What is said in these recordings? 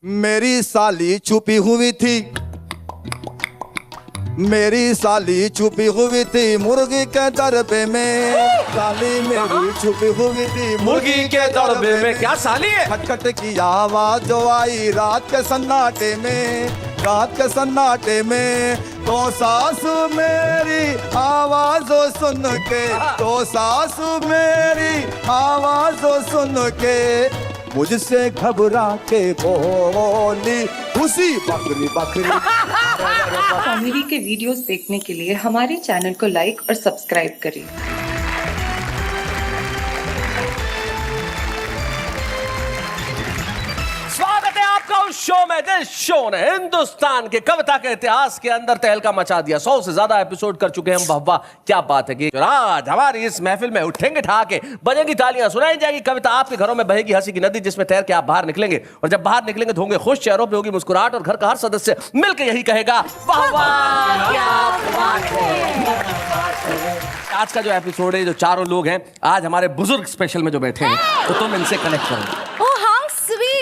मेरी साली छुपी हुई थी, मेरी साली छुपी हुई थी मुर्गी के दरबे में। साली मेरी छुपी हुई थी मुर्गी के दरबे में। क्या साली है? खटखट की आवाज जो आई रात के सन्नाटे में, रात के सन्नाटे में। तो सासू मेरी आवाज सुन के, तो सासू मेरी आवाज सुन के मुझसे घबरा के बोली खुशी बकरी बकरी। कॉमेडी के वीडियोस देखने के लिए हमारे चैनल को लाइक और सब्सक्राइब करें। स्वागत है आपका उस शो में जिस शो ने हिंदुस्तान के कविता के इतिहास के अंदर तहलका मचा दिया। 100 से ज्यादा एपिसोड कर चुके हैं हम। वाह वाह, क्या बात है कि आज हमारी इस महफिल में उठेंगे ठाके, बजेंगी तालियां, सुनाई जाएगी कविता, आपके घरों में बहेगी हंसी की नदी जिसमें तैर के आप बाहर निकलेंगे। और जब बाहर निकलेंगे तो होंगे खुश, चेहरों पे होगी मुस्कुराहट और घर का हर सदस्य मिलकर यही कहेगा वाह वाह क्या बात है। आज का जो एपिसोड है, जो चारों लोग हैं आज हमारे बुजुर्ग स्पेशल में जो बैठे हैं, तो तुम इनसे कनेक्ट करो।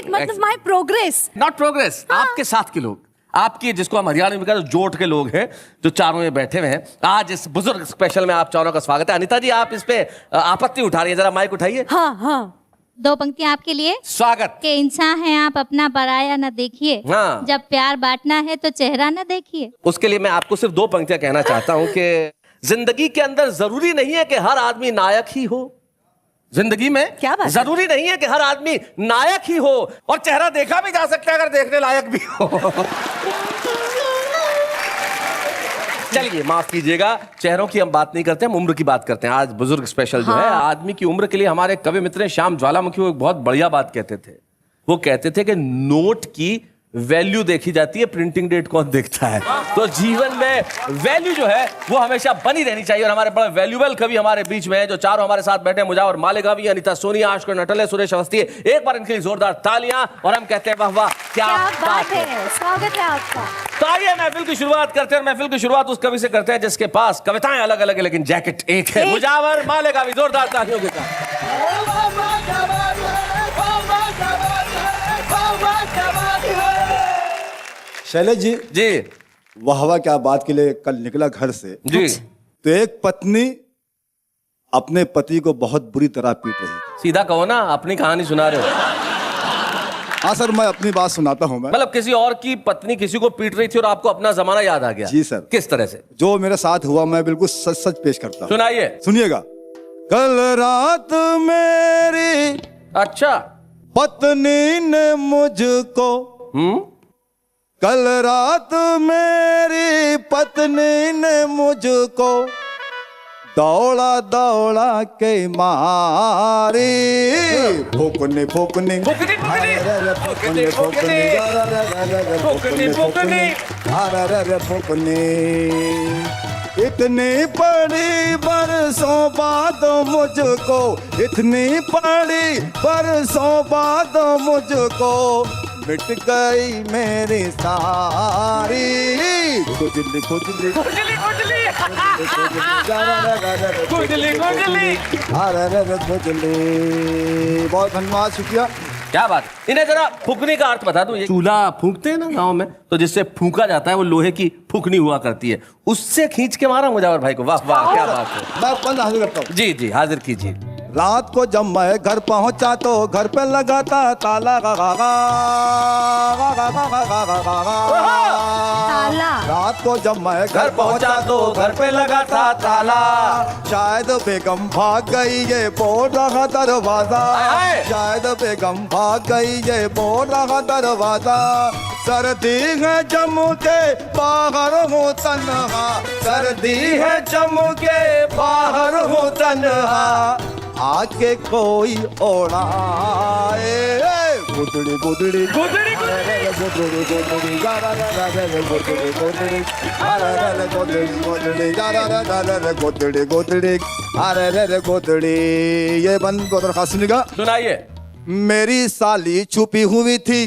मतलब माय प्रोग्रेस, नॉट प्रोग्रेस, आपके साथ के लोग, आपकी जिसको हम हरियाणा में कहते हैं जोट के लोग हैं, जो चारों में बैठे हुए हैं। आज इस बुजुर्ग स्पेशल में आप चारों का स्वागत है। अनीता जी, आप इस पे आपत्ति उठा रही है, जरा माइक उठाइए। हाँ हाँ, दो पंक्तियां आपके लिए। स्वागत। के इंसान हैं आप, अपना पराया न देखिए, हाँ। जब प्यार बांटना है तो चेहरा न देखिए। उसके लिए मैं आपको सिर्फ दो पंक्तियां कहना चाहता हूं कि जिंदगी के अंदर जरूरी नहीं है कि हर आदमी नायक ही हो। जिंदगी में क्या बात? जरूरी नहीं है कि हर आदमी नायक ही हो, और चेहरा देखा भी जा सकता है अगर देखने लायक भी हो। चलिए माफ कीजिएगा, चेहरों की हम बात नहीं करते, हम उम्र की बात करते हैं। आज बुजुर्ग स्पेशल जो है, आदमी की उम्र के लिए हमारे कवि मित्र श्याम ज्वालामुखी वो एक बहुत बढ़िया बात कहते थे। वो कहते थे कि नोट की वैल्यू देखी जाती है, प्रिंटिंग डेट कौन देखता है। तो जीवन में वैल्यू जो है वो हमेशा बनी रहनी चाहिए। और हमारे बड़े वैल्यूबल कवि हमारे बीच में है, जो चारों हमारे साथ बैठे हैं। मुजावर मालेगावी, अनीता सोनिया, आशकर नटले, सुरेश अवस्थी। एक बार इनके लिए जोरदार तालियां, और हम कहते हैं वाह वाह क्या बात है। स्वागत है आपका। तो आइए महफिल की शुरुआत करते हैं। महफिल की शुरुआत उस कवि से करते हैं जिसके पास कविताएं अलग अलग है लेकिन जैकेट एक है। मुजावर मालेगावी, जोरदार तालियों के साथ। शैलेश जी, जी वाह वाह क्या बात के लिए कल निकला घर से जी। तो एक पत्नी अपने पति को बहुत बुरी तरह पीट रही थी। सीधा कहो ना, अपनी कहानी सुना रहे हो। हाँ सर, मैं अपनी बात सुनाता हूँ। मैं मतलब किसी और की पत्नी किसी को पीट रही थी और आपको अपना जमाना याद आ गया। जी सर। किस तरह से? जो मेरे साथ हुआ मैं बिल्कुल सच सच पेश करता हूँ, सुनाइए। सुनिएगा। कल रात मेरी अच्छा। पत्नी ने मुझको, कल रात मेरी पत्नी ने मुझको दौड़ा दौड़ा के मारी। फूकनी फूकनी फूकनी फूकनी फूकनी फूकनी फूकनी अरे फूकनी। इतनी पड़ी बरसों बाद मुझको, इतनी पड़ी बरसों बाद मुझको मिट गई मेरी सारी खुजली खुजली खुजली खुजली खुजली। अरे खुजली। बहुत धन्यवाद, शुक्रिया। क्या बात। इन्हें जरा फूकने का अर्थ बता दूं। ये चूल्हा फूंकते हैं ना गांव में, तो जिससे फूंका जाता है वो लोहे की फूकनी हुआ करती है, उससे खींच के मारा मुजावर भाई को। वाह वाह क्या बात है। मैं बंद हाजिर करता हूँ। जी जी, हाजिर कीजिए। रात को जब मैं घर पहुंचा तो घर पे लगाता ताला। ताला। रात को जब मैं घर पहुंचा तो घर पे लगा था ताला। शायद बेगम भाग गई ये बोल रहा दरवाजा। आए। शायद बेगम भाग गई ये बोल रहा दरवाजा। सर्दी है जम्मू के बाहर हूँ तन्हा, सर्दी है जम्मू के बाहर हूँ तन्हा। आके कोई ओढ़ाए गुदड़ी गुदड़ी गुदड़ी गुदड़ी गुदड़ी गुदड़ी गुदड़ी अरे गुदड़ी गुदड़ी गुदड़ी गुदड़ी अरे गुदड़ी। ये बंद को दरखास्त सुनिएगा। सुनाइए। मेरी साली छुपी हुई थी,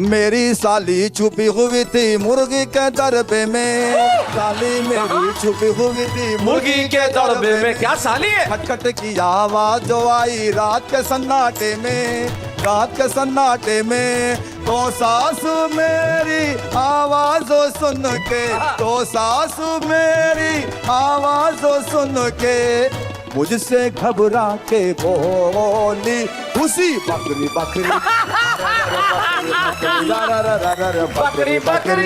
मेरी साली छुपी हुई थी मुर्गी के दरबे में। साली मेरी छुपी हुई थी मुर्गी के दरबे में। क्या साली है? खटखट की आवाज जो आई रात के सन्नाटे में, रात के सन्नाटे में तो सासू मेरी आवाज़ों सुन के, तो सासू मेरी आवाज़ों सुन के मुझसे घबरा के बोली उसी बकरी बकरी बकरी बकरी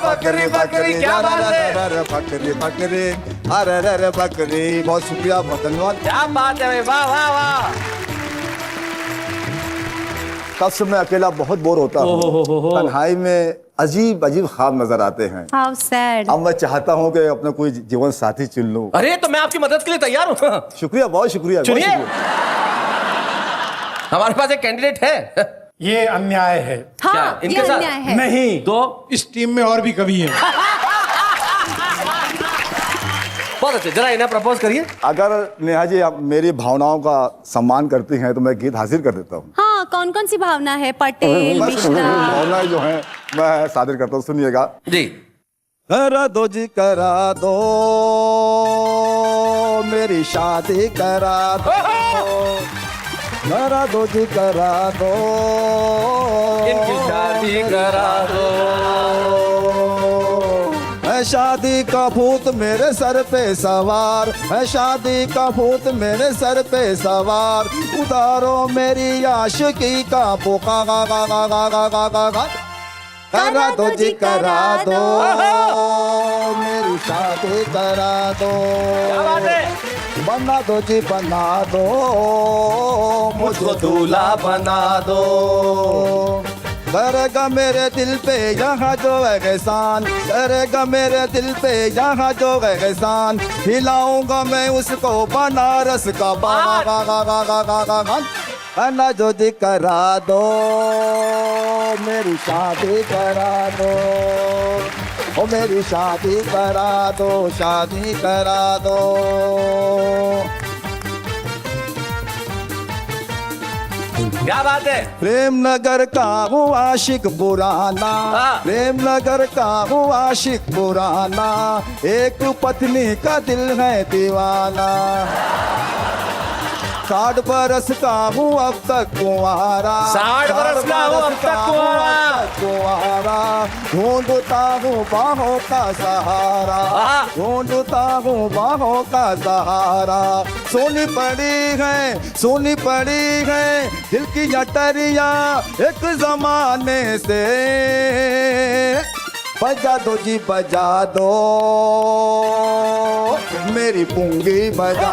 बकरी बकरी क्या बात है बकरी बकरी अरे बकरी। बहुत शुक्रिया, बहुत धन्यवाद। क्या बात है भाई, वाह वाह वाह। तब से मैं अकेला बहुत बोर होता हूँ, तन्हाई में अजीब अजीब ख्वाब नजर आते हैं। How sad. अब मैं चाहता हूँ कि अपना कोई जीवन साथी चुन लूं। अरे तो मैं आपकी मदद के लिए तैयार हूँ। शुक्रिया, बहुत शुक्रिया, बहुत चुनिए। शुक्रिया। हमारे पास एक कैंडिडेट है। ये अन्याय है। हाँ, क्या, ये इनके साथ? अन्याय है। नहीं तो इस टीम में और भी कवि हैं। बहुत अच्छे, जरा इन्हें प्रपोज करिए। अगर नेहा जी आप मेरी भावनाओं का सम्मान करती हैं तो मैं गीत हासिल कर देता हूँ। हाँ, कौन कौन सी भावना है? पटेल, मिश्रा। भावनाएं जो हैं मैं सादर करता हूँ, सुनिएगा। जी। करा दो जी करा दो, मेरी शादी करा दो, करा दो जी करा दो, इनकी शादी करा दो। है शादी का भूत मेरे सर पे सवार, है शादी का भूत मेरे सर पे सवार, उतारो मेरी आशिकी का बोका गा गा गा गा गा गा गा गा। करा दो जी करा दो, मेरी शादी करा दो, क्या बात है? बना दो जी बना दो, मुझको दूल्हा बना दो। करेगा मेरे दिल पे यहाँ जो एहसान, करेगा मेरे दिल पे यहाँ जो एहसान, हिलाऊंगा मैं उसको बनारस का बागा गा गा गा गा गा गा गा। अन्ना जो जी करा दो, मेरी शादी करा दो, ओ मेरी शादी करा दो, शादी करा दो। क्या बात है? प्रेम नगर का हूँ आशिक पुराना, प्रेम नगर का हूँ आशिक पुराना, एक पत्नी का दिल है दीवाना, 60 बरस का हूँ अब तक कुंवारा, 60 बरस का हूँ अब तक कुंवारा, ढूंढता हूँ बाहों का सहारा, ढूंढता हूँ बाहों का सहारा। सोनी पड़ी है, सोनी पड़ी है दिल की अटरिया एक जमाने से, बजा दो जी बजा दो, मेरी पुंगी बजा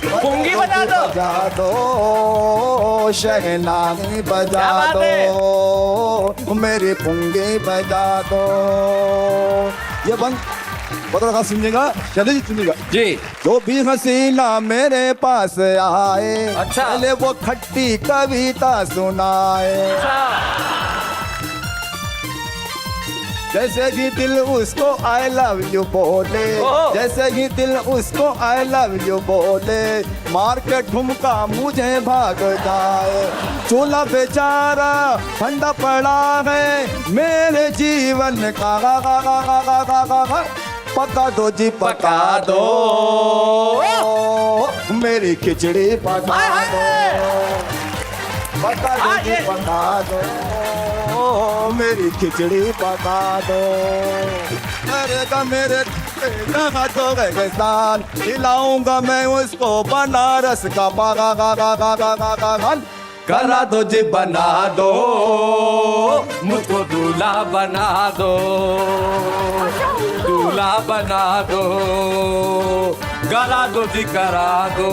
दो, पुंगी बजा दो, बजा दो, शहनाई बजा दो, मेरी पुंगी बजा दो। ये बंद बहुत रखा, सुनिएगा, चलिए सुनिएगा जी। जो भी हसीना मेरे पास आए, अच्छा। पहले वो खट्टी कविता सुनाए, जैसे ही दिल उसको आई लव यू बोले, जैसे ही दिल उसको आई लव यू बोले, मार के ठुमका मुझे भाग जाए, चूल्हा बेचारा ठंडा पड़ा है मेरे जीवन का, गा गा गा गा गा गा गा गा। पका दो जी पका दो, मेरी खिचड़ी पका दो, पका दो जी पका दो, मेरी खिचड़ी पका दो। करेगा मेरे हाथों के साथ, हिलाऊंगा मैं उसको बनारस का बागा गा गा गा गा गा गा गा। करा दो जी बना दो, मुझको दूल्हा बना दो, दूल्हा बना दो, करा दो जी करा दो,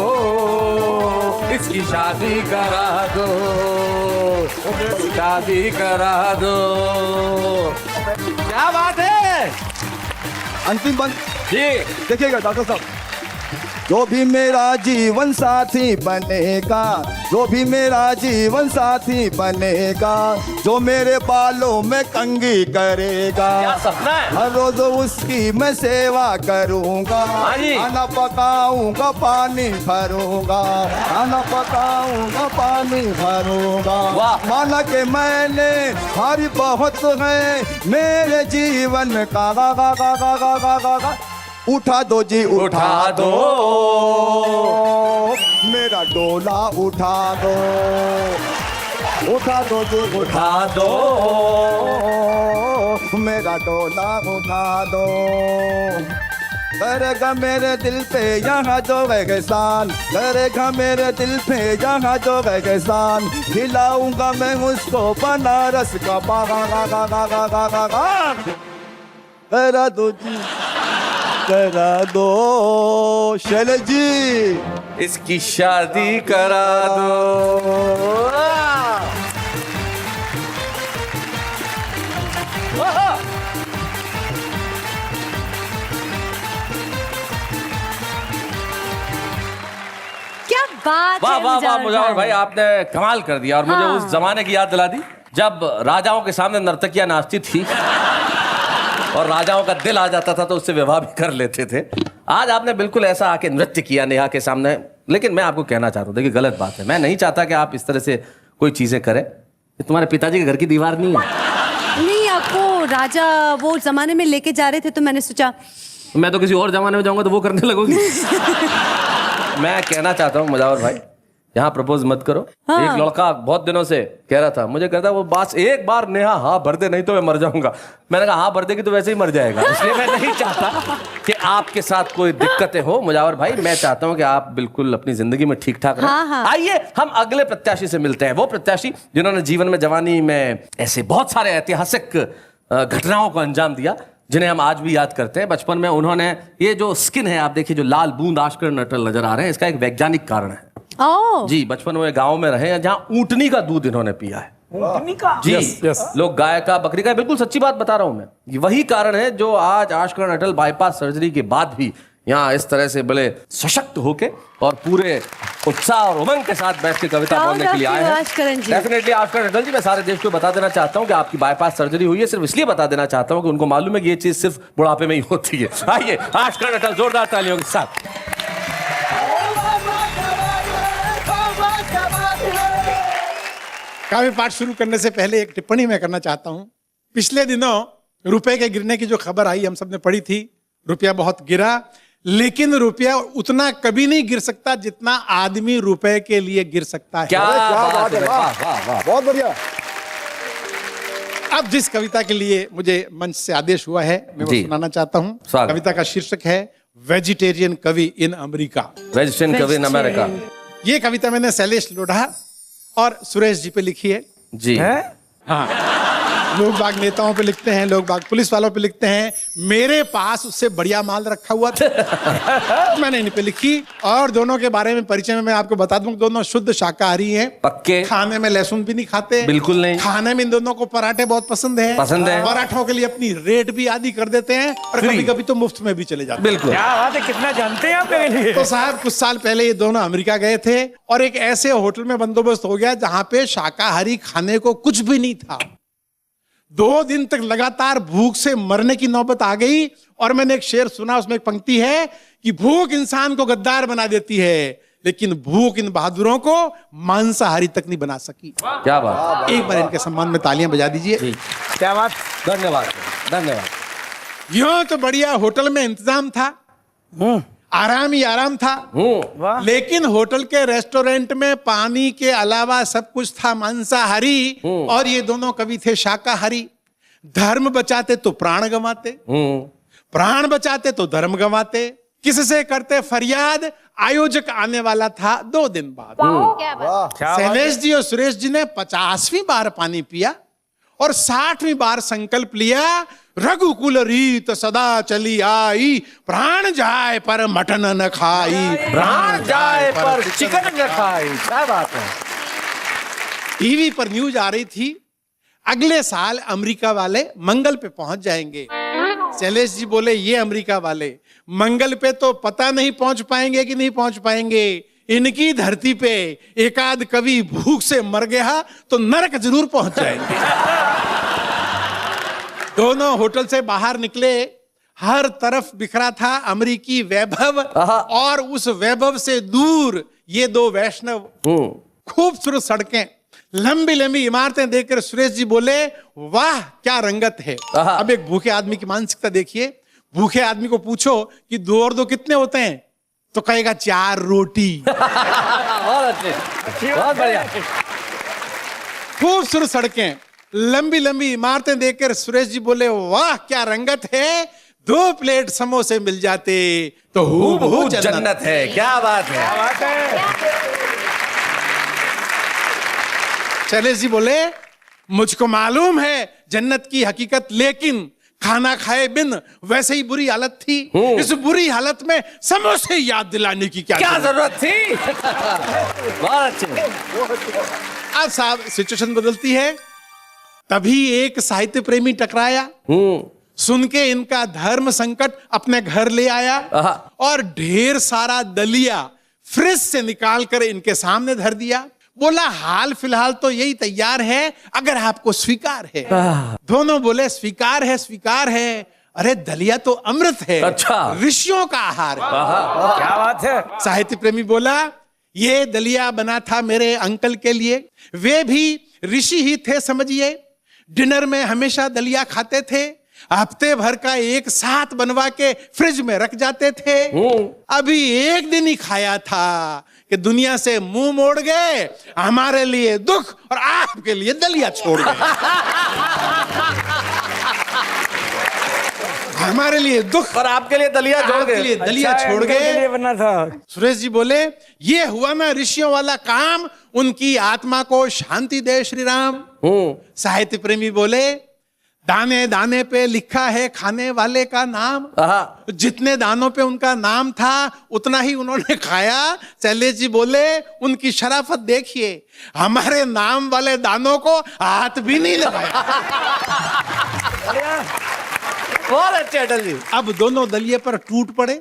इसकी शादी करा दो, शादी करा दो। क्या बात है? अंतिम बंद जी। देखिएगा डॉक्टर साहब, जो भी मेरा जीवन साथी बनेगा, जो भी मेरा जीवन साथी बनेगा, जो मेरे बालों में कंघी करेगा, क्या सपना है? हर रोज उसकी मैं सेवा करूंगा, हाँ जी। खाना पकाऊंगा पानी भरूंगा, खाना पकाऊंगा पानी भरूंगा। वाह। माना कि मैंने भारी बहुत है मेरे जीवन का, गा गा गा गा गा गा गा गा। उठा दो जी उठा दो, मेरा डोला उठा दो, उठा दो जी उठा दो, मेरा डोला उठा दो। करेगा मेरे दिल पे यहाँ जो एहसान, करेगा मेरे दिल पे यहाँ जो एहसान, खिलाऊंगा मैं उसको बनारस का करा दो जी, करा दो शैलेश जी, इसकी शादी करा दो। क्या बात वाह है वाह वाह मुजावर भाई, आपने कमाल कर दिया और मुझे हाँ। उस जमाने की याद दिला दी जब राजाओं के सामने नर्तकियां नाचती थी और राजाओं का दिल आ जाता था तो उससे विवाह भी कर लेते थे। आज आपने बिल्कुल ऐसा आके नृत्य किया नेहा के सामने। लेकिन मैं आपको कहना चाहता हूँ, देखिए गलत बात है, मैं नहीं चाहता कि आप इस तरह से कोई चीजें करें। ये तुम्हारे पिताजी के घर की दीवार नहीं है। नहीं, आपको राजा वो जमाने में लेके जा रहे थे तो मैंने सोचा मैं तो किसी और जमाने में जाऊंगा तो वो करने लगोगी। मैं कहना चाहता हूँ मुजावर भाई, यहाँ प्रपोज मत करो। हाँ। एक लड़का बहुत दिनों से कह रहा था, मुझे कहता वो बस एक बार नेहा हाँ भर दे नहीं तो मैं मर जाऊंगा। मैंने कहा हाँ भर देगी तो वैसे ही मर जाएगा, इसलिए मैं नहीं चाहता कि आपके साथ कोई दिक्कतें हो मुजावर भाई। मैं चाहता हूँ कि आप बिल्कुल अपनी जिंदगी में ठीक ठाक रहें। हाँ, हाँ। आइए हम अगले प्रत्याशी से मिलते हैं, वो प्रत्याशी जिन्होंने जीवन में जवानी में ऐसे बहुत सारे ऐतिहासिक घटनाओं को अंजाम दिया जिन्हें हम आज भी याद करते हैं। बचपन में उन्होंने ये जो स्किन है आप देखिए, जो लाल बूंद आश्कर नटल नजर आ रहे हैं, इसका एक वैज्ञानिक कारण है। ओ जी, बचपन में गांव में रहे हैं जहां ऊंटनी का दूध इन्होंने पिया है। ऊंटनी का? जी yes. लोग गाय का, बकरी का, बिल्कुल सच्ची बात बता रहा हूं मैं। ये वही कारण है जो आज आश्कर नटल बाईपास सर्जरी के बाद भी यहाँ इस तरह से बड़े सशक्त होके और पूरे उत्साह और उमंग के साथ बैठ के कविता बोलने के लिए आए हैं। डेफिनेटली आश्कर नटल जी, मैं सारे देश को बता देना चाहता हूँ कि आपकी बाईपास सर्जरी हुई है, सिर्फ इसलिए बता देना चाहता हूँ कि उनको मालूम है कि ये चीज सिर्फ बुढ़ापे में ही होती है। आइए आश्कर नटल जोरदार तालियों के साथ। काव्य पाठ शुरू करने से पहले एक टिप्पणी मैं करना चाहता हूं। पिछले दिनों रुपए के गिरने की जो खबर आई हम सबने पढ़ी थी। रुपया बहुत गिरा, लेकिन रुपया उतना कभी नहीं गिर सकता जितना आदमी रुपए के लिए गिर सकता है। क्या बात है, वाह, वाह वाह वाह। बहुत बढ़िया। अब जिस कविता के लिए मुझे मंच से आदेश हुआ है मैं वो जी। सुनाना चाहता हूं। स्वागत। कविता का शीर्षक है वेजिटेरियन कवि इन अमेरिका। वेजिटेरियन कवि इन अमेरिका। ये कविता मैंने शैलेश लोढ़ा और सुरेश जी पे लिखी है। जी हाँ, लोग बाग नेताओं पे लिखते हैं, लोग बाग पुलिस वालों पे लिखते हैं। मेरे पास उससे बढ़िया माल रखा हुआ था। मैंने इन पे लिखी और दोनों के बारे में परिचय में मैं आपको बता दूं, दोनों शुद्ध शाकाहारी हैं। पक्के। खाने में लहसुन भी नहीं खाते, बिल्कुल नहीं। खाने में इन दोनों को पराठे बहुत पसंद है। पसंद है। पराठों के लिए अपनी रेट भी आदि कर देते हैं और Free। कभी कभी तो मुफ्त में भी चले जाते हैं। बिल्कुल। क्या बात है, कितना जानते हैं आप मेरे लिए। तो साहब कुछ साल पहले ये दोनों अमेरिका गए थे और एक ऐसे होटल में बंदोबस्त हो गया जहां पे शाकाहारी खाने को कुछ भी नहीं था। 2 दिन तक लगातार भूख से मरने की नौबत आ गई और मैंने एक शेर सुना, उसमें एक पंक्ति है कि भूख इंसान को गद्दार बना देती है, लेकिन भूख इन बहादुरों को मांसाहारी तक नहीं बना सकी। क्या बात। एक बार इनके सम्मान में तालियां बजा दीजिए। क्या बात। धन्यवाद धन्यवाद। यूं तो बढ़िया होटल में इंतजाम था, आराम ही आराम था, वाह। लेकिन होटल के रेस्टोरेंट में पानी के अलावा सब कुछ था मांसाहारी और ये दोनों कवि थे शाकाहारी। धर्म बचाते तो प्राण गंवाते, प्राण बचाते तो धर्म गंवाते। किससे करते फरियाद, आयोजक आने वाला था 2 दिन बाद। क्या बात। शैलेश जी और सुरेश जी ने 50वीं बार पानी पिया और 60वीं बार संकल्प लिया, रघुकुल रीत सदा चली आई, प्राण जाए पर मटन न खाई, प्राण जाए पर चिकन न खाई। क्या बात है। टीवी पर न्यूज आ रही थी, अगले साल अमेरिका वाले मंगल पे पहुंच जाएंगे। शैलेश जी बोले ये अमेरिका वाले मंगल पे तो पता नहीं पहुंच पाएंगे कि नहीं पहुंच पाएंगे, इनकी धरती पे एकाध कवि भूख से मर गया तो नरक जरूर पहुंच जाएंगे। दोनों होटल से बाहर निकले, हर तरफ बिखरा था अमेरिकी वैभव और उस वैभव से दूर ये 2 वैष्णव। खूबसूरत सड़कें, लंबी लंबी इमारतें देखकर सुरेश जी बोले वाह क्या रंगत है। अब एक भूखे आदमी की मानसिकता देखिए। भूखे आदमी को पूछो कि 2 और 2 कितने होते हैं तो कहेगा 4 रोटी। बहुत अच्छे, बहुत बढ़िया। खूबसूरत सड़कें, लंबी लंबी इमारतें देखकर सुरेश जी बोले वाह क्या रंगत है, 2 प्लेट समोसे मिल जाते तो हूबहू जन्नत है। क्या बात है। बात है। शैलेश जी बोले मुझको मालूम है जन्नत की हकीकत, लेकिन खाना खाए बिन वैसे ही बुरी हालत थी। इस बुरी हालत में समोसे याद दिलाने की क्या जरूरत थी। बहुत अच्छे। अब साहब सिचुएशन बदलती है। तभी एक साहित्य प्रेमी टकराया, सुन के इनका धर्म संकट अपने घर ले आया और ढेर सारा दलिया फ्रिज से निकाल कर इनके सामने धर दिया। बोला हाल फिलहाल तो यही तैयार है, अगर आपको स्वीकार है। दोनों बोले स्वीकार है, स्वीकार है। अरे दलिया तो अमृत है, अच्छा, ऋषियों का आहार है। क्या बात है। साहित्य प्रेमी बोला ये दलिया बना था मेरे अंकल के लिए, वे भी ऋषि ही थे समझिए। डिनर में हमेशा दलिया खाते थे, हफ्ते भर का एक साथ बनवा के फ्रिज में रख जाते थे। अभी एक दिन ही खाया था कि दुनिया से मुंह मोड़ गए, हमारे लिए दुख और आपके लिए दलिया छोड़ गए। हमारे लिए दुख और आपके लिए दलिया जोड़ आपके लिए गए। दलिया अच्छा, छोड़ अंकल के गए। लिए बना था। सुरेश जी बोले ये हुआ ना ऋषियों वाला काम, उनकी आत्मा को शांति दे श्री राम। साहित्य प्रेमी बोले दाने दाने पे लिखा है खाने वाले का नाम, जितने दानों पे उनका नाम था उतना ही उन्होंने खाया। शैलेश जी बोले उनकी शराफत देखिए, हमारे नाम वाले दानों को हाथ भी नहीं लगाया। बहुत अच्छे अटल जी। अब दोनों दलिये पर टूट पड़े,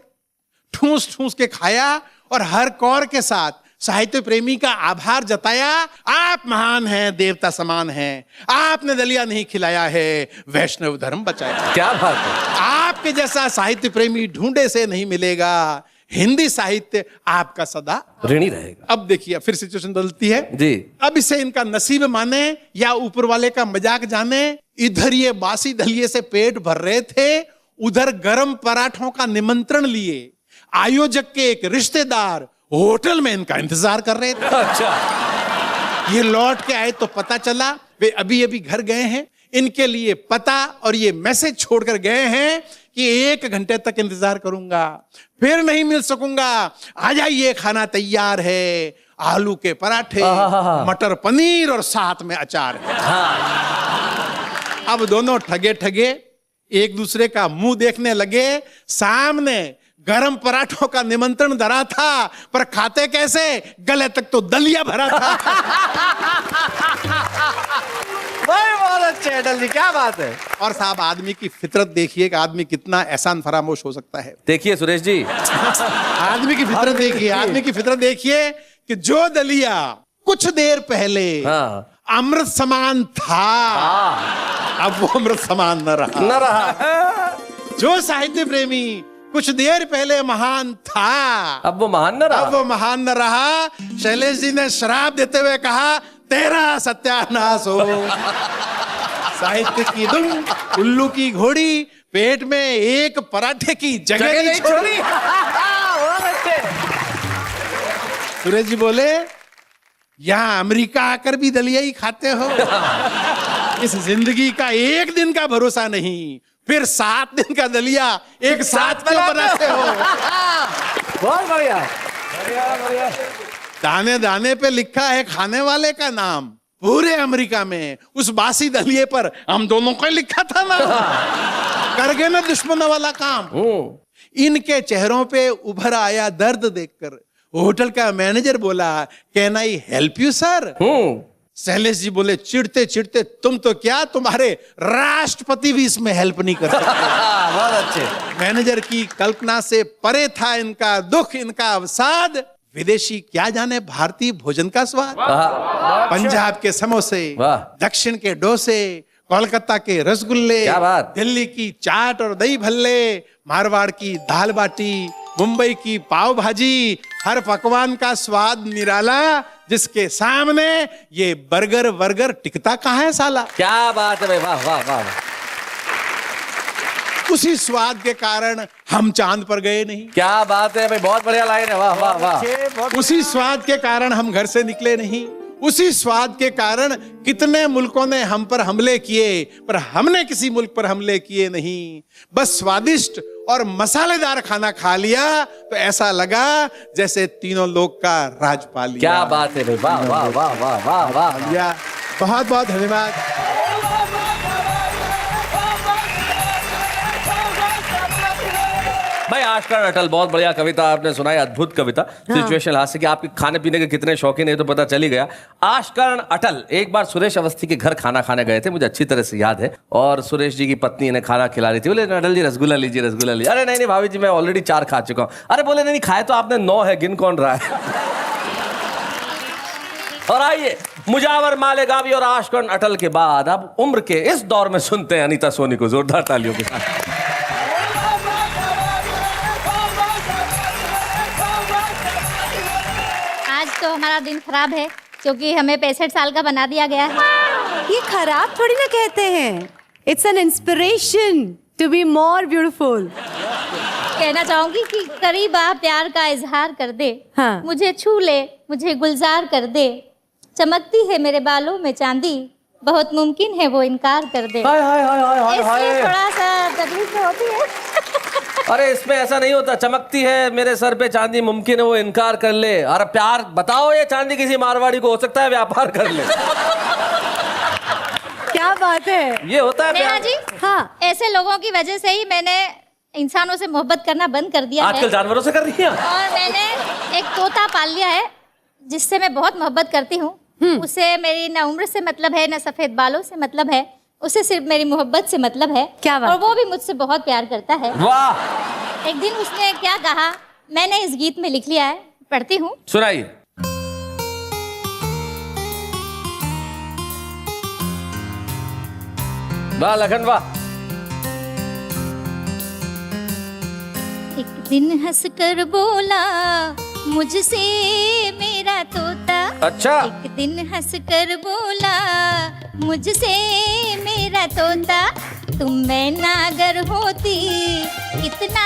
ठूस ठूस के खाया और हर कौर के साथ साहित्य प्रेमी का आभार जताया। आप महान हैं, देवता समान हैं, आपने दलिया नहीं खिलाया है, वैष्णव धर्म बचाया। क्या बात है। आपके जैसा साहित्य प्रेमी ढूंढे से नहीं मिलेगा, हिंदी साहित्य आपका सदा ऋणी रहेगा। अब देखिए फिर सिचुएशन बदलती है जी। अब इसे इनका नसीब माने या ऊपर वाले का मजाक जाने, इधर ये बासी दलिये से पेट भर रहे थे, उधर गरम पराठों का निमंत्रण लिए आयोजक के एक रिश्तेदार होटल में इनका इंतजार कर रहे थे। अच्छा। ये लौट के आए तो पता चला वे अभी अभी घर गए हैं। इनके लिए पता और ये मैसेज छोड़कर गए हैं कि 1 घंटे तक इंतजार करूंगा, फिर नहीं मिल सकूंगा, आ जाइए खाना तैयार है, आलू के पराठे, मटर पनीर और साथ में अचार है। अब दोनों ठगे ठगे एक दूसरे का मुंह देखने लगे। सामने गरम पराठों का निमंत्रण धरा था, पर खाते कैसे, गले तक तो दलिया भरा था। बहुत अच्छे अटल जी, क्या बात है। और साहब आदमी की फितरत देखिए कि आदमी कितना एहसान फरामोश हो सकता है। देखिए सुरेश जी, आदमी की फितरत देखिए, आदमी की फितरत देखिए कि जो दलिया कुछ देर पहले अमृत समान था, अब वो अमृत समान न रहा। जो साहित्य प्रेमी कुछ देर पहले महान था, अब वो महान न रहा। अब वो महान न रहा। शैलेश जी ने शराब देते हुए कहा तेरा सत्यानाश हो। साहित्य की धुन, उल्लू की घोड़ी, पेट में एक पराठे की जगह नहीं छोड़ी। सुरेश जी बोले यहां अमेरिका आकर भी दलिया ही खाते हो। इस जिंदगी का 1 दिन का भरोसा नहीं, फिर 7 दिन का दलिया एक साथ क्यों बनाते हो। बहुत बढ़िया। दाने दाने पे लिखा है खाने वाले का नाम, पूरे अमेरिका में उस बासी दलिये पर हम दोनों को लिखा था ना। कर गए ना दुश्मन वाला काम। इनके चेहरों पे उभर आया दर्द देखकर होटल का मैनेजर बोला can I help you sir. Shailesh ji बोले चिढ़ते चिढ़ते तुम तो क्या, तुम्हारे राष्ट्रपति भी इसमें हेल्प नहीं कर सकते। बहुत अच्छे। मैनेजर की कल्पना से परे था इनका दुख, इनका अवसाद। विदेशी क्या जाने भारतीय भोजन का स्वाद। पंजाब के समोसे, दक्षिण के डोसे, कोलकाता के रसगुल्ले, क्या बात। दिल्ली की चाट और दही भल्ले, मारवाड़ की दाल बाटी, मुंबई की पाव भाजी, हर पकवान का स्वाद निराला, जिसके सामने ये बर्गर वर्गर टिकता कहाँ है साला। क्या बात है भाई, वाह वाह वाह। उसी स्वाद के कारण हम चांद पर गए नहीं, क्या बात है भाई, बहुत बढ़िया लाइन है, वाह वाह वाह। उसी स्वाद के कारण हम घर से निकले नहीं, उसी स्वाद के कारण कितने मुल्कों ने हम पर हमले किए, पर हमने किसी मुल्क पर हमले किए नहीं। बस स्वादिष्ट और मसालेदार खाना खा लिया तो ऐसा लगा जैसे तीनों लोग का राज पा लिया। क्या बात है भाई, वाह वाह वाह वाह वाह वाह। या बहुत बहुत धन्यवाद। भाई आश्करण अटल, बहुत बढ़िया कविता आपने सुनाई, अद्भुत कविता। सिचुएशन हास्य की, आपके खाने पीने के कितने शौकीन है तो पता चल ही गया। आश्करण अटल एक बार सुरेश अवस्थी के घर खाना खाने गए थे, मुझे अच्छी तरह से याद है, और सुरेश जी की पत्नी इन्हें खाना खिला रही थी। बोले अटल जी रसगुल्ला लीजिए, रसगुल्ला लीजिए। अरे नहीं नहीं भाभी जी, मैं ऑलरेडी 4 खा चुका हूँ। अरे बोले नहीं खाए तो आपने 9 है, गिन कौन रहा है। और आइए मुजावर मालेगावी और आश्करण अटल के बाद अब उम्र के इस दौर में सुनते हैं अनीता सोनी को जोरदार तालियों के साथ। आज तो हमारा दिन खराब है क्योंकि हमें 65 साल का बना दिया गया है। ये खराब थोड़ी ना कहते हैं, it's an inspiration to be more beautiful. कहना चाहूंगी कि करीब आ प्यार का इजहार कर दे, हाँ। मुझे छू ले, मुझे गुलजार कर दे, चमकती है मेरे बालों में चांदी, बहुत मुमकिन है वो इनकार कर दे। हाय हाय हाय हाय हाय इसमें हाय। थोड़ा सा तकलीफ तो होती है। अरे इसमें ऐसा नहीं होता, चमकती है मेरे सर पे चांदी, मुमकिन है वो इनकार कर ले। अरे प्यार बताओ, ये चांदी किसी मारवाड़ी को हो सकता है व्यापार कर ले। क्या बात है, ये होता है नेहा प्यार। जी, हाँ। ऐसे लोगों की वजह से ही मैंने इंसानों से मोहब्बत करना बंद कर दिया है, आजकल जानवरों से कर रही है। और मैंने एक तोता पाल लिया है जिससे मैं बहुत मोहब्बत करती हूँ। उसे मेरी न उम्र से मतलब है, न सफेद बालों से मतलब है, उसे सिर्फ मेरी मोहब्बत से मतलब है। क्या बात और वो भी मुझसे बहुत प्यार करता है। वाह, एक दिन उसने क्या कहा मैंने इस गीत में लिख लिया है, पढ़ती हूँ। सुनाइए। वाह लखन वाह। एक दिन हंसकर बोला मुझसे मेरा तोता, अच्छा। एक दिन हंसकर बोला मुझसे मेरा तोता, तुम मैना अगर होती कितना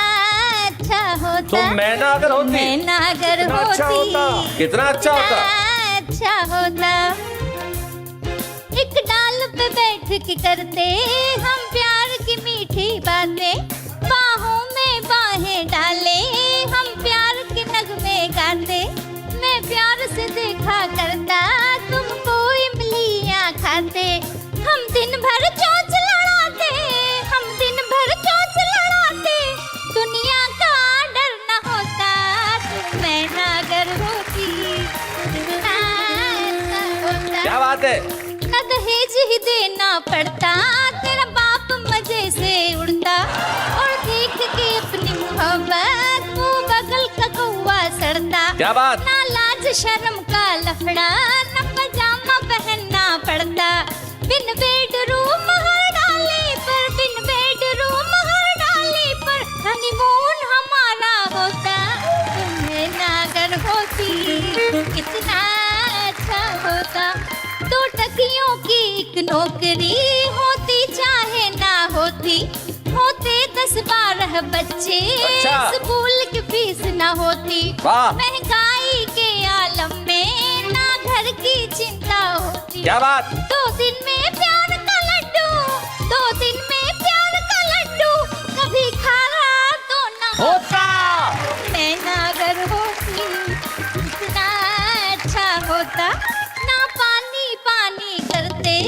अच्छा होता। तुम मैना अगर होती, मैना अगर कितना अच्छा होती होता। कितना अच्छा होता। अच्छा होता। एक डाल पे बैठ के करते हम प्यार की मीठी बातें, बाहों में बाहें डाले हम प्यार के नगमे गाते। मैं प्यार से देखा करता तुमको इमलियां खाते, हम दिन भर चोंच लड़ाते, हम दिन भर चोंच लड़ाते, दुनिया का डर न होता, तुम मैना अगर होती कितना अच्छा होता। क्या बात है। न दहेज ही देना पड़ता, तेरा बाप मजे से उड़ता, और देख के अपनी मोहब्बत वो बगल का कौवा सड़ता। क्या बात। ना लाज शर्म का लफड़ा, न पजामा पहनना पड़ता, बिन बेडरूम हर डाले पर, बिन बेडरूम हर डाले पर हनीमून हमारा होता, तुम्हें ना अगर होती कितना अच्छा होता। 2 टकियों की एक नौकरी होती चाहे ना होती, होते 10-12 बच्चे, अच्छा। स्कूल की फीस ना होती, वाह। महंगाई के आलम में ना घर की चिंता होती। क्या बात। 2 दिन में प्यार का लड्डू, 2 दिन में प्यार का लड्डू, कभी खाया तो ना होता। मैं ना अगर होती कितना अच्छा होता। ना पानी पानी करते,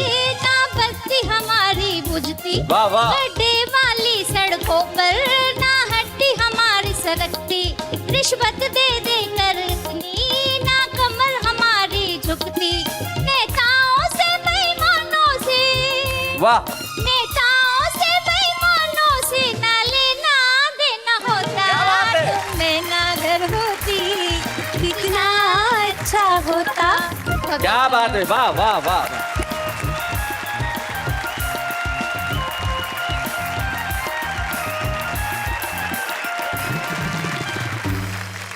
ना बत्ती हमारी बुझती, वाह वाह। गड्ढे वाली सड़कों पर ना हड्डी हमारी सरकती, रिश्वत दे दे कर इतनी ना कमर हमारी झुकती, नेताओं से बेईमानों से, वाह। नेताओं से बेईमानों से ना लेना देना होता, क्या बात है। तुम मैना अगर होती कितना अच्छा होता। क्या बात है, वाह वाह वाह।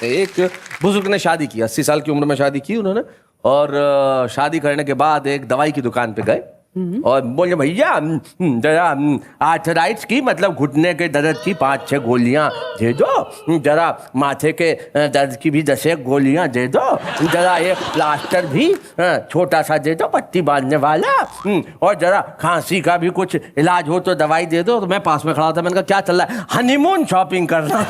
एक बुजुर्ग ने शादी की, 80 साल की उम्र में शादी की उन्होंने, और शादी करने के बाद एक दवाई की दुकान पे गए और बोले भैया जरा आर्थराइट्स की मतलब घुटने के दर्द की 5-6 गोलियां दे दो, जरा माथे के दर्द की भी 10 गोलियां दे दो, जरा एक प्लास्टर भी छोटा सा दे दो पट्टी बांधने वाला, और जरा खांसी का भी कुछ इलाज हो तो दवाई दे दो। तो मैं पास में खड़ा था, मैंने कहा क्या चल रहा है? हनीमून शॉपिंग करना।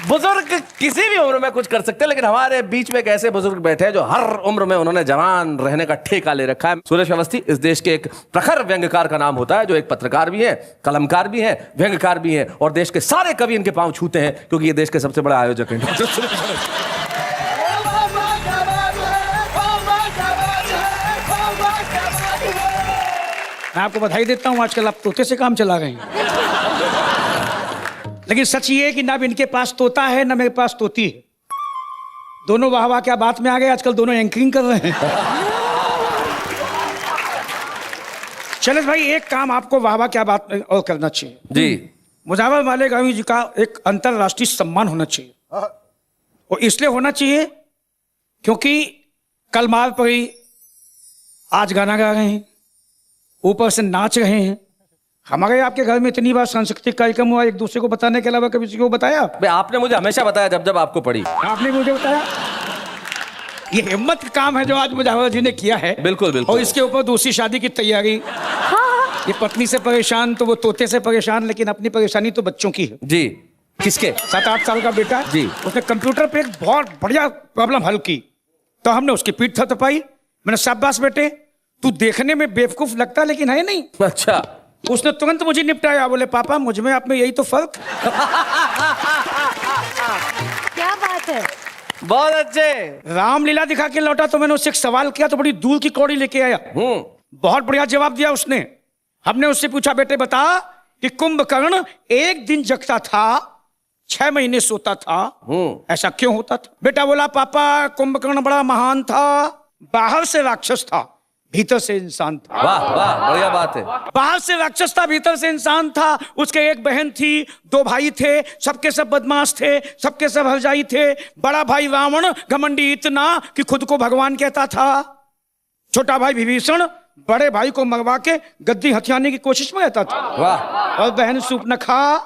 बुजुर्ग किसी भी उम्र में कुछ कर सकते हैं, लेकिन हमारे बीच में एक ऐसे बुजुर्ग बैठे हैं जो हर उम्र में उन्होंने जवान रहने का ठेका ले रखा है। सुरेश अवस्थी इस देश के एक प्रखर व्यंग्यकार का नाम होता है, जो एक पत्रकार भी है, कलमकार भी है, व्यंग्यकार भी है, और देश के सारे कवि इनके पांव छूते हैं, क्योंकि ये देश के सबसे बड़े आयोजक हैं। मैं आपको बधाई देता हूं, आजकल आप तोते से काम चला रहे हैं। लेकिन सच ये है कि ना इनके पास तोता है ना मेरे पास तोती है। दोनों वाह वाह क्या बात में आ गए, आजकल दोनों एंकरिंग कर रहे हैं। शैलेश भाई, एक काम आपको वाह वाह क्या बात में और करना चाहिए जी। मुजावर मालेगांवी जी का एक अंतरराष्ट्रीय सम्मान होना चाहिए, और इसलिए होना चाहिए क्योंकि कल मार पड़ी, आज गाना गा रहे हैं, ऊपर से नाच रहे हैं। हमारे आपके घर में इतनी बार सांस्कृतिक कार्यक्रम हुआ, एक दूसरे को बताने के अलावा कभी किसी को बताया? आपने मुझे हमेशा बताया जब जब आपको पड़ी। आपने मुझे बताया। ये हिम्मत का काम है जो आज मुजावर जी ने किया है। बिल्कुल बिल्कुल। और इसके ऊपर दूसरी शादी की तैयारी। ये पत्नी से परेशान तो वो तोते से परेशान, लेकिन अपनी परेशानी तो बच्चों की है। जी। किसके? 7-8 साल का बेटा जी। उसने कंप्यूटर पे एक बहुत बढ़िया प्रॉब्लम हल की, तो हमने उसकी पीठ थपथपाई। मैंने शाबाश बेटे, तू देखने में बेवकूफ लगता लेकिन है नहीं। अच्छा। उसने तुरंत मुझे निपटाया, बोले पापा मुझ में आप में यही तो फर्क। क्या बात है। बहुत अच्छे। रामलीला दिखा के लौटा तो मैंने उससे एक सवाल किया तो बड़ी दूर की कौड़ी लेके आया। बहुत बढ़िया जवाब दिया उसने। हमने उससे पूछा बेटे बता कि कुंभकर्ण एक दिन जगता था, 6 महीने सोता था, ऐसा क्यों होता था? बेटा बोला पापा कुंभकर्ण बड़ा महान था, बाहर से राक्षस था, भीतर से इंसान था। वाह वाह, बढ़िया बात है। बाहर से राक्षस था, भीतर से इंसान था। उसके एक बहन थी, 2 भाई थे, सबके सब बदमाश थे, सबके सब हरजाई थे। बड़ा भाई रावण घमंडी इतना कि खुद को भगवान कहता था। छोटा भाई विभीषण बड़े भाई को मरवा के गद्दी हथियाने की कोशिश में रहता था। वाह। और बहन सूर्पनखा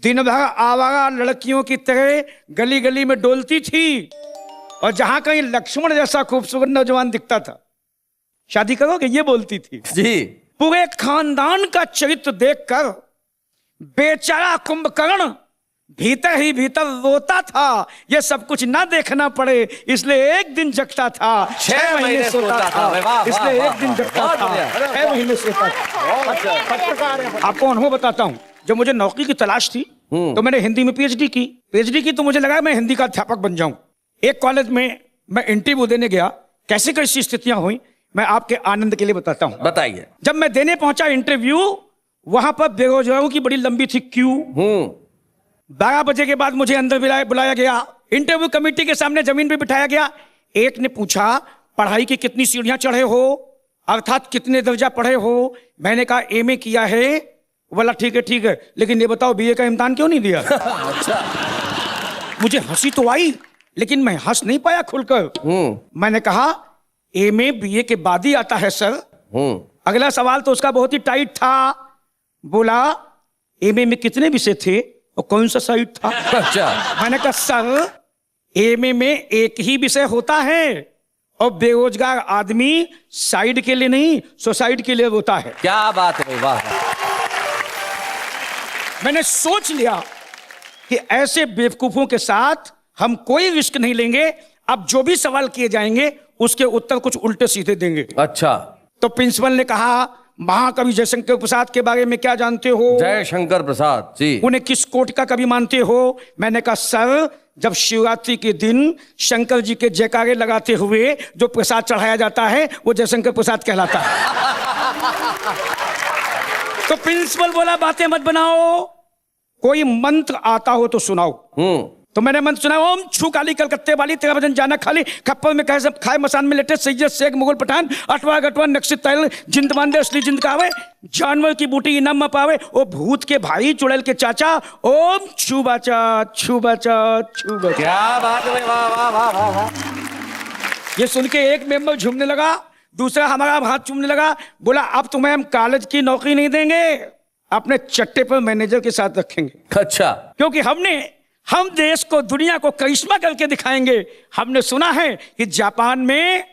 दिन भर आवारा लड़कियों की तरह गली गली में डोलती थी, और जहां कहीं लक्ष्मण जैसा खूबसूरत नौजवान दिखता था, शादी करोगे ये बोलती थी। जी। पूरे खानदान का चरित्र देखकर बेचारा कुंभकर्ण भीतर ही भीतर रोता था। ये सब कुछ ना देखना पड़े इसलिए एक दिन जगता था, 6 महीने सोता था। इसलिए एक दिन जगता था, 6 महीने सोता था। आपको अनुभव बताता हूँ, जब मुझे नौकरी की तलाश थी तो मैंने हिंदी में पीएचडी की तो मुझे लगा मैं हिंदी का अध्यापक बन जाऊं। एक कॉलेज में मैं इंटरव्यू देने गया, कैसी कैसी स्थितियां हुई मैं आपके आनंद के लिए बताता हूं। बताइए। जब मैं देने पहुंचा इंटरव्यू, वहां पर बेरोजगारों की बड़ी लंबी थी क्यू। 12 बजे के बाद मुझे अंदर बुलाया गया। इंटरव्यू कमेटी के सामने जमीन पे बिठाया गया। एक ने पूछा पढ़ाई की कितनी सीढ़ियां चढ़े हो, अर्थात कितने दर्जा पढ़े हो। मैंने कहा एमए किया है। बोला ठीक है, लेकिन ये बताओ बीए का इम्तिहान क्यों नहीं दिया? अच्छा। मुझे हंसी तो आई लेकिन मैं हंस नहीं पाया खुलकर। मैंने कहा एमए बीए के बाद ही आता है सर। अगला सवाल तो उसका बहुत ही टाइट था। बोला एमए में कितने विषय थे और कौन सा साइड था? अच्छा। मैंने कहा सर एमए में एक ही विषय होता है और बेरोजगार आदमी साइड के लिए नहीं सोसाइटी के लिए होता है। क्या बात है, वाह। मैंने सोच लिया कि ऐसे बेवकूफों के साथ हम कोई रिस्क नहीं लेंगे। अब जो भी सवाल किए जाएंगे उसके उत्तर कुछ उल्टे सीधे देंगे। अच्छा। तो प्रिंसिपल ने कहा महाकवि जयशंकर प्रसाद के बारे में क्या जानते हो? जयशंकर प्रसाद जी। उन्हें किस कोटि का कवि मानते हो? मैंने कहा सर जब शिवरात्रि के दिन शंकर जी के जयकारे लगाते हुए जो प्रसाद चढ़ाया जाता है वो जयशंकर प्रसाद कहलाता है। तो प्रिंसिपल बोला बातें मत बनाओ, कोई मंत्र आता हो तो सुनाओ। तो मैंने मंत्र सुना, ओम छू काली कलकत्ते वाली तेरा भजन जाना खाली, खप्पर में कहे सब खाए मसान में लेटे, सैयद शेख मुगल पठान, अटवा गटवा नक्सित तैल, जिंद मांदे असली जिंद कावे, जानवर की बूटी इनाम पावे, ओ भूत के भाई चुड़ैल के चाचा, ओम छू बाचा छू बाचा छू बाचा। क्या बात है, वाह वाह वाह वाह। ये सुन के एक मेंबर झूमने लगा, दूसरा हमारा हाथ चूमने लगा, बोला अब तुम्हें हम कॉलेज की नौकरी नहीं देंगे, अपने चट्टे पर मैनेजर के साथ रखेंगे। अच्छा, क्योंकि हम देश को, दुनिया को करिश्मा करके दिखाएंगे। हमने सुना है कि जापान में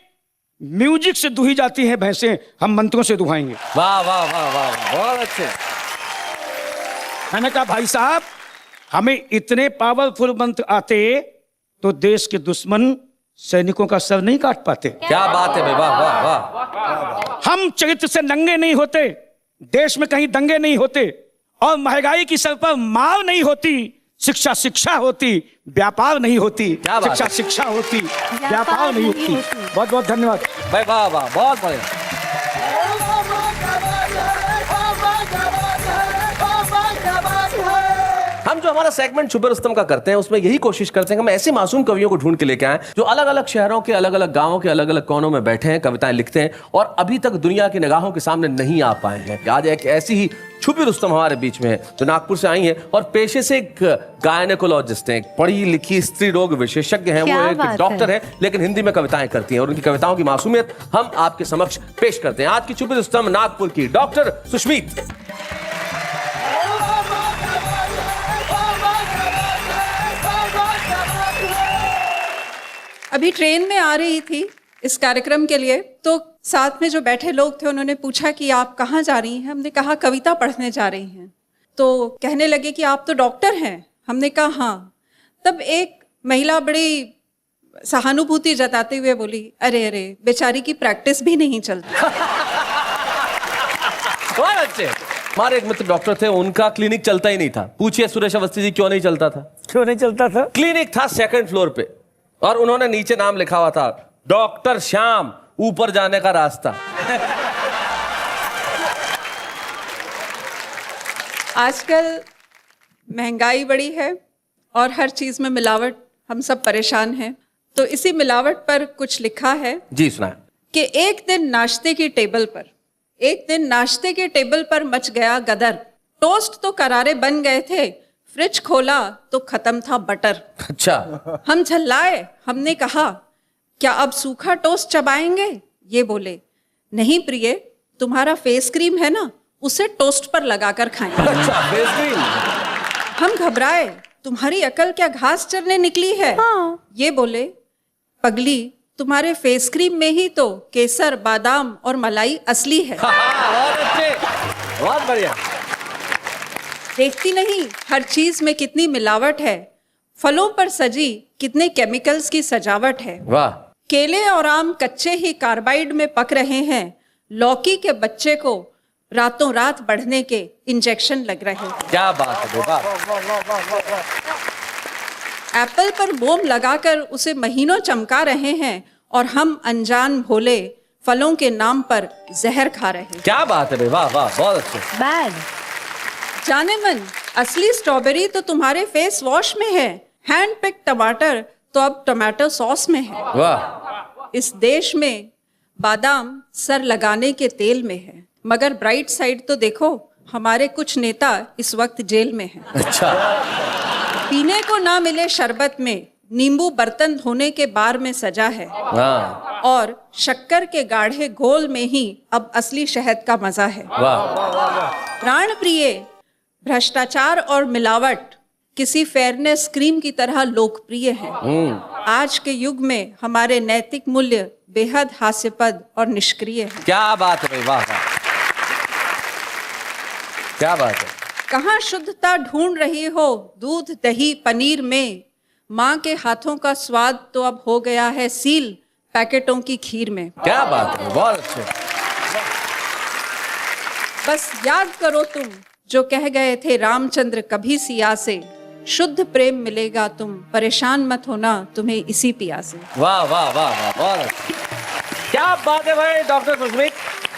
म्यूजिक से दुही जाती है भैंसें, हम मंत्रों से दुहाएंगे। वाह वाह वाह वाह, बहुत अच्छे। मैंने कहा भाई साहब, हमें इतने पावरफुल मंत्र आते तो देश के दुश्मन सैनिकों का सर नहीं काट पाते। क्या बात है भाई, वाह वाह वाह। हम चरित्र से नंगे नहीं होते, देश में कहीं दंगे नहीं होते, और महंगाई की सर पर मार नहीं होती। शिक्षा शिक्षा होती, व्यापार नहीं होती। क्या बात शिक्षा है? शिक्षा होती, व्यापार नहीं होती। बहुत बहुत धन्यवाद भाई, वाह वाह, बहुत बढ़िया। हम जो हमारा सेगमेंट छुपे रुस्तम का करते हैं, उसमें यही कोशिश करते हैं कि हम ऐसे मासूम कवियों को ढूंढ के लेके आए जो अलग अलग शहरों के, अलग अलग गांवों के, अलग अलग कोनों में बैठे हैं, कविताएं लिखते हैं और अभी तक दुनिया की निगाहों के सामने नहीं आ पाए हैं। आज एक ऐसी ही छुपी रुस्तम हमारे बीच में है जो नागपुर से आई है और पेशे से एक गायनेकोलॉजिस्ट हैं, पढ़ी लिखी स्त्री रोग विशेषज्ञ हैं। वो एक डॉक्टर है लेकिन हिंदी में कविताएं करती हैं और उनकी कविताओं की मासूमियत हम आपके समक्ष पेश करते हैं। आज की छुपी रुस्तम नागपुर की डॉक्टर सुष्मीत। अभी ट्रेन में आ रही थी इस कार्यक्रम के लिए, तो साथ में जो बैठे लोग थे उन्होंने पूछा कि आप कहाँ जा रही हैं। हमने कहा कविता पढ़ने जा रही हैं। तो कहने लगे कि आप तो डॉक्टर हैं। हमने कहा हाँ। तब एक महिला बड़ी सहानुभूति जताते हुए बोली, अरे अरे बेचारी की प्रैक्टिस भी नहीं चलती। बहुत अच्छे। हमारे एक मित्र डॉक्टर थे, उनका क्लिनिक चलता ही नहीं था। पूछिए सुरेश अवस्थी जी, क्यों नहीं चलता था? क्यों नहीं चलता था? क्लिनिक था 2nd फ्लोर पे और उन्होंने नीचे नाम लिखा हुआ था, डॉक्टर श्याम, ऊपर जाने का रास्ता। आजकल महंगाई बड़ी है और हर चीज में मिलावट, हम सब परेशान हैं। तो इसी मिलावट पर कुछ लिखा है जी, सुनाए। कि एक दिन नाश्ते के टेबल पर मच गया गदर। टोस्ट तो करारे बन गए थे, फ्रिज खोला तो खत्म था बटर। अच्छा। हम झल्लाए, हमने कहा क्या अब सूखा टोस्ट चबाएंगे? ये बोले नहीं प्रिय, तुम्हारा फेस क्रीम है ना, उसे टोस्ट पर लगाकर खाएंगे। अच्छा, फेस क्रीम। हम घबराए, तुम्हारी अकल क्या घास चरने निकली है? हाँ। ये बोले पगली, तुम्हारे फेस क्रीम में ही तो केसर, बादाम और मलाई असली है। बहुत अच्छे, बहुत बढ़िया। देखती नहीं हर चीज में कितनी मिलावट है, फलों पर सजी कितने केमिकल्स की सजावट है। वाह। केले और आम कच्चे ही कार्बाइड में पक रहे हैं, लौकी के बच्चे को रातों रात बढ़ने के इंजेक्शन लग रहे हैं। क्या बात है, वाह। एप्पल पर मोम लगाकर उसे महीनों चमका रहे हैं और हम अनजान भोले फलों के नाम पर जहर खा रहे हैं। क्या बात है, वाह वाह, बहुत अच्छे। बैड। जाने मन, असली स्ट्रॉबेरी तो तुम्हारे फेस वॉश में है, हैंड पिक टमाटर तो अब टमाटो सॉस में है। वाह। इस देश में बादाम सर लगाने के तेल में है, मगर ब्राइट साइड तो देखो, हमारे कुछ नेता इस वक्त जेल में हैं। अच्छा। पीने को ना मिले शरबत में, नींबू बर्तन धोने के बार में सजा है। हाँ। और शक्कर के गाढ़े घोल में ही अब असली शहद का मजा है। वाह। प्राण प्रिय, भ्रष्टाचार और मिलावट किसी फेयरनेस क्रीम की तरह लोकप्रिय है। आज के युग में हमारे नैतिक मूल्य बेहद हास्यपद और निष्क्रिय हैं। क्या बात है, वाह वाह, क्या बात है। कहाँ शुद्धता ढूंढ रही हो दूध दही पनीर में, माँ के हाथों का स्वाद तो अब हो गया है सील पैकेटों की खीर में। क्या बात है, बहुत अच्छे। बस याद करो तुम जो कह गए थे रामचंद्र कभी सिया से, शुद्ध प्रेम मिलेगा तुम परेशान मत होना तुम्हें इसी पिया से। वाह वाह वाह वाह, बहुत अच्छे। क्या बात है भाई डॉक्टर सुष्मित,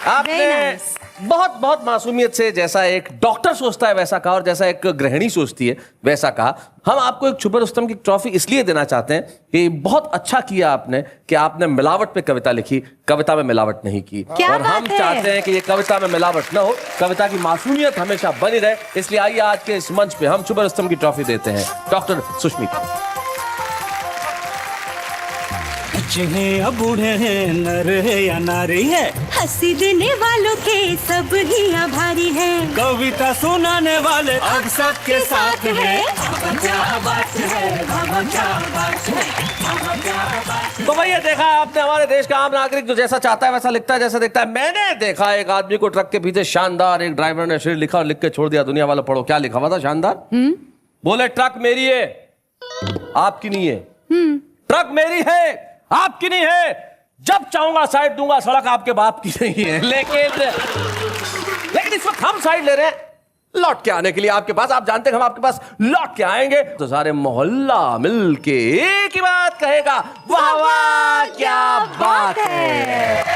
आपने बहुत बहुत मासूमियत से, जैसा एक डॉक्टर सोचता है वैसा कहा और जैसा एक गृहिणी सोचती है वैसा कहा। हम आपको एक छुपे रुस्तम की ट्रॉफी इसलिए देना चाहते हैं कि बहुत अच्छा किया आपने कि आपने मिलावट पे कविता लिखी, कविता में मिलावट नहीं की। और हम चाहते हैं कि ये कविता में मिलावट ना हो, कविता की मासूमियत हमेशा बनी रहे। इसलिए आइए आज के इस मंच पे हम छुपे रुस्तम की ट्रॉफी देते हैं डॉक्टर सुष्मित। बच्चे हैं या बूढ़े हैं, नर है या नारी है, हंसी देने वालों के सब ही आभारी हैं। कविता सुनाने वाले अब सबके साथ हैं। तो भैया देखा आपने, हमारे देश का आम नागरिक जो जैसा चाहता है वैसा लिखता है, जैसा देखता है। मैंने देखा एक आदमी को ट्रक के पीछे शानदार, एक ड्राइवर ने शेर लिखा और लिख के छोड़ दिया। दुनिया वाला पढ़ो क्या लिखा हुआ था शानदार। बोले ट्रक मेरी है आपकी नहीं है, ट्रक मेरी है आपकी नहीं है, जब चाहूंगा साइड दूंगा, सड़क आपके बाप की नहीं है। लेकिन इस वक्त हम साइड ले रहे हैं लौट के आने के लिए आपके पास। आप जानते हैं हम आपके पास लौट के आएंगे तो सारे मोहल्ला मिल के एक ही बात कहेगा, वाह वाह क्या बात है।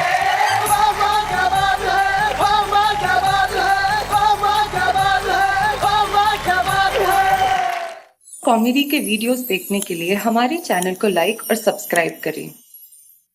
कॉमेडी के वीडियोस देखने के लिए हमारे चैनल को लाइक और सब्सक्राइब करें।